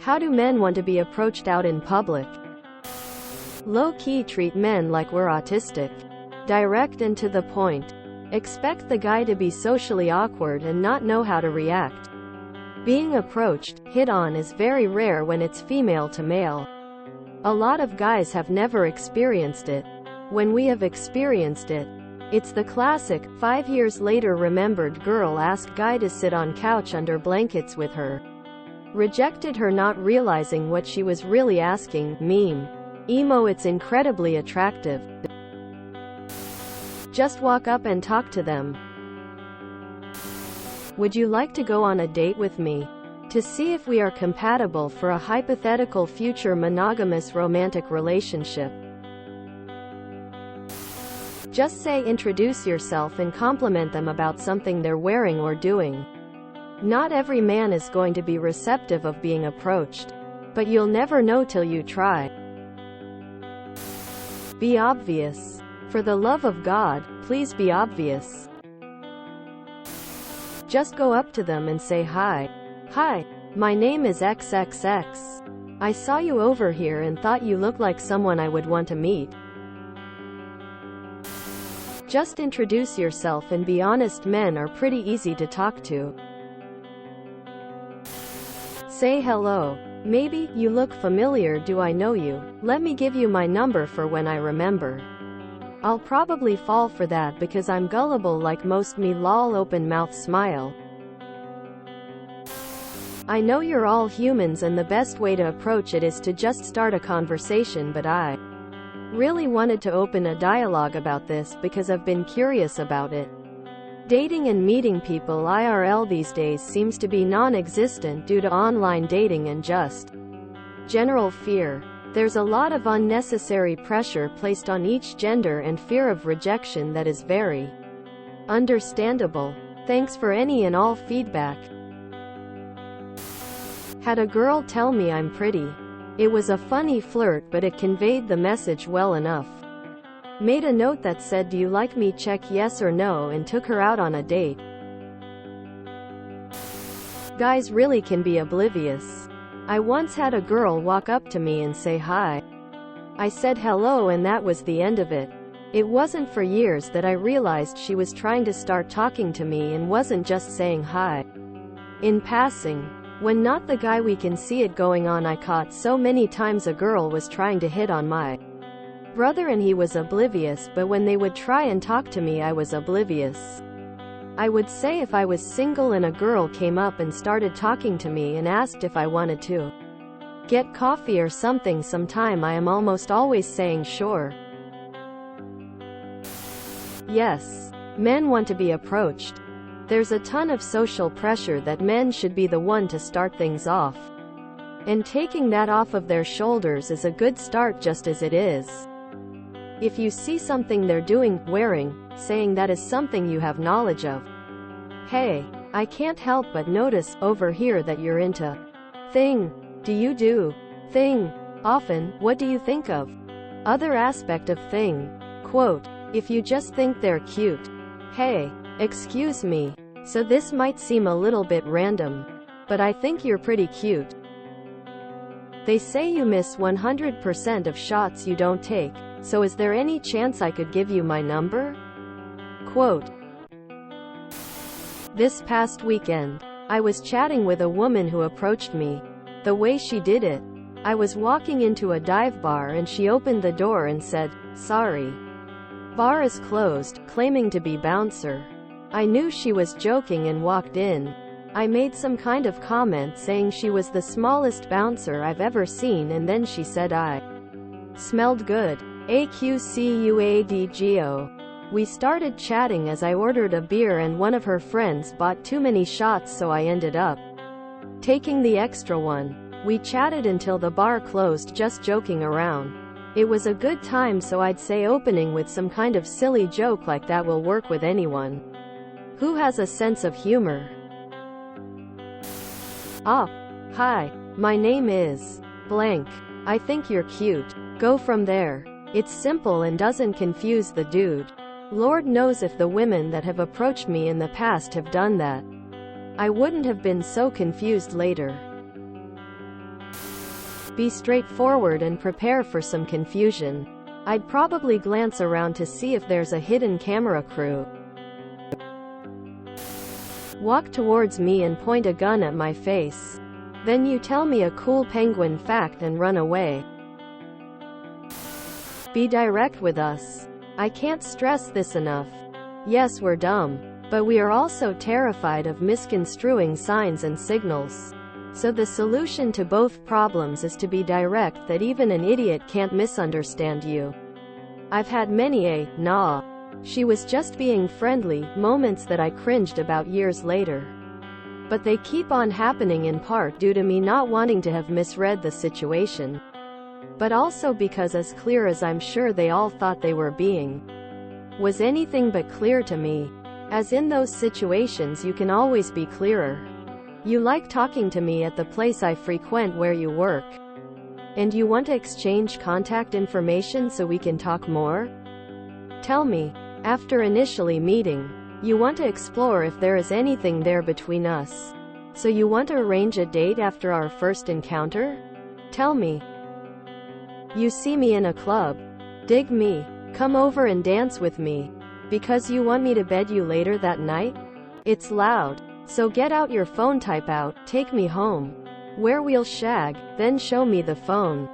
How do men want to be approached out in public? Low-key treat men like we're autistic. Direct and to the point. Expect the guy to be socially awkward and not know how to react. Being approached, hit on is very rare when it's female to male. A lot of guys have never experienced it. When we have experienced it, it's the classic, 5 years later remembered girl asked guy to sit on couch under blankets with her. Rejected her not realizing what she was really asking, meme. Emo. It's incredibly attractive. Just walk up and talk to them. Would you like to go on a date with me? To see if we are compatible for a hypothetical future monogamous romantic relationship. Just say introduce yourself and compliment them about something they're wearing or doing. Not every man is going to be receptive of being approached. But you'll never know till you try. Be obvious. For the love of God, please be obvious. Just go up to them and say hi. Hi, my name is XXX. I saw you over here and thought you looked like someone I would want to meet. Just introduce yourself and be honest. Men are pretty easy to talk to. Say hello. Maybe, you look familiar, do I know you? Let me give you my number for when I remember. I'll probably fall for that because I'm gullible like most. Me lol. Open mouth smile. I know you're all humans and the best way to approach it is to just start a conversation, but I really wanted to open a dialogue about this because I've been curious about it. Dating and meeting people IRL these days seems to be non-existent due to online dating and just general fear. There's a lot of unnecessary pressure placed on each gender and fear of rejection that is very understandable. Thanks for any and all feedback. Had a girl tell me I'm pretty. It was a funny flirt, but it conveyed the message well enough. Made a note that said, do you like me? Check yes or no, and took her out on a date. Guys really can be oblivious. I once had a girl walk up to me and say hi. I said hello and that was the end of it. It wasn't for years that I realized she was trying to start talking to me and wasn't just saying hi in passing. When not the guy we can see it going on. I caught so many times a girl was trying to hit on my brother and he was oblivious, but when they would try and talk to me I was oblivious. I would say if I was single and a girl came up and started talking to me and asked if I wanted to get coffee or something sometime, I am almost always saying sure. Yes, men want to be approached. There's a ton of social pressure that men should be the one to start things off. And taking that off of their shoulders is a good start just as it is. If you see something they're doing, wearing, saying that is something you have knowledge of. Hey, I can't help but notice over here that you're into thing. Do you do thing often? What do you think of other aspect of thing? Quote, if you just think they're cute. Hey, excuse me. So this might seem a little bit random, but I think you're pretty cute. They say you miss 100% of shots you don't take. So is there any chance I could give you my number? Quote, this past weekend, I was chatting with a woman who approached me. The way she did it, I was walking into a dive bar and she opened the door and said, sorry, bar is closed, claiming to be bouncer. I knew she was joking and walked in. I made some kind of comment saying she was the smallest bouncer I've ever seen, and then she said I smelled good. AQCUADGO. We started chatting as I ordered a beer and one of her friends bought too many shots, so I ended up taking the extra one. We chatted until the bar closed, just joking around. It was a good time, so I'd say opening with some kind of silly joke like that will work with anyone who has a sense of humor. Hi, my name is blank. I think you're cute. Go from there. It's simple and doesn't confuse the dude. Lord knows if the women that have approached me in the past have done that, I wouldn't have been so confused later. Be straightforward and prepare for some confusion. I'd probably glance around to see if there's a hidden camera crew. Walk towards me and point a gun at my face. Then you tell me a cool penguin fact and run away. Be direct with us. I can't stress this enough. Yes, we're dumb, but we are also terrified of misconstruing signs and signals. So the solution to both problems is to be direct, that even an idiot can't misunderstand you. I've had many a, "Nah, she was just being friendly" moments that I cringed about years later. But they keep on happening in part due to me not wanting to have misread the situation. But also because, as clear as I'm sure they all thought they were being, was anything but clear to me. As in those situations you can always be clearer. You like talking to me at the place I frequent where you work. And you want to exchange contact information so we can talk more? Tell me. After initially meeting, you want to explore if there is anything there between us. So you want to arrange a date after our first encounter? Tell me. You see me in a club. Dig me. Come over and dance with me. Because you want me to bed you later that night? It's loud. So get out your phone, type out, "Take me home," where we'll shag, then show me the phone.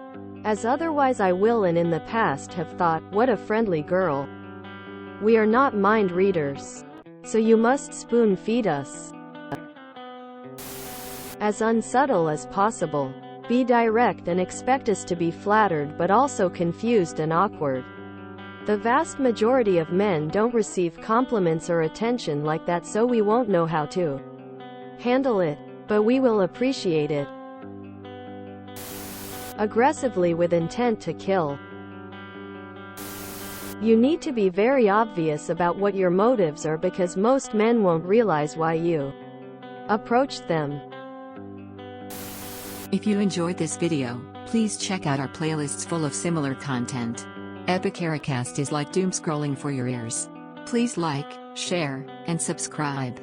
As otherwise I will, and in the past have thought, "What a friendly girl." We are not mind readers. So you must spoon feed us. As unsubtle as possible. Be direct and expect us to be flattered but also confused and awkward. The vast majority of men don't receive compliments or attention like that, so we won't know how to handle it. But we will appreciate it. Aggressively with intent to kill. You need to be very obvious about what your motives are, because most men won't realize why you approached them. If you enjoyed this video, please check out our playlists full of similar content. TooAfraidToAsk is like doom scrolling for your ears. Please like, share, and subscribe.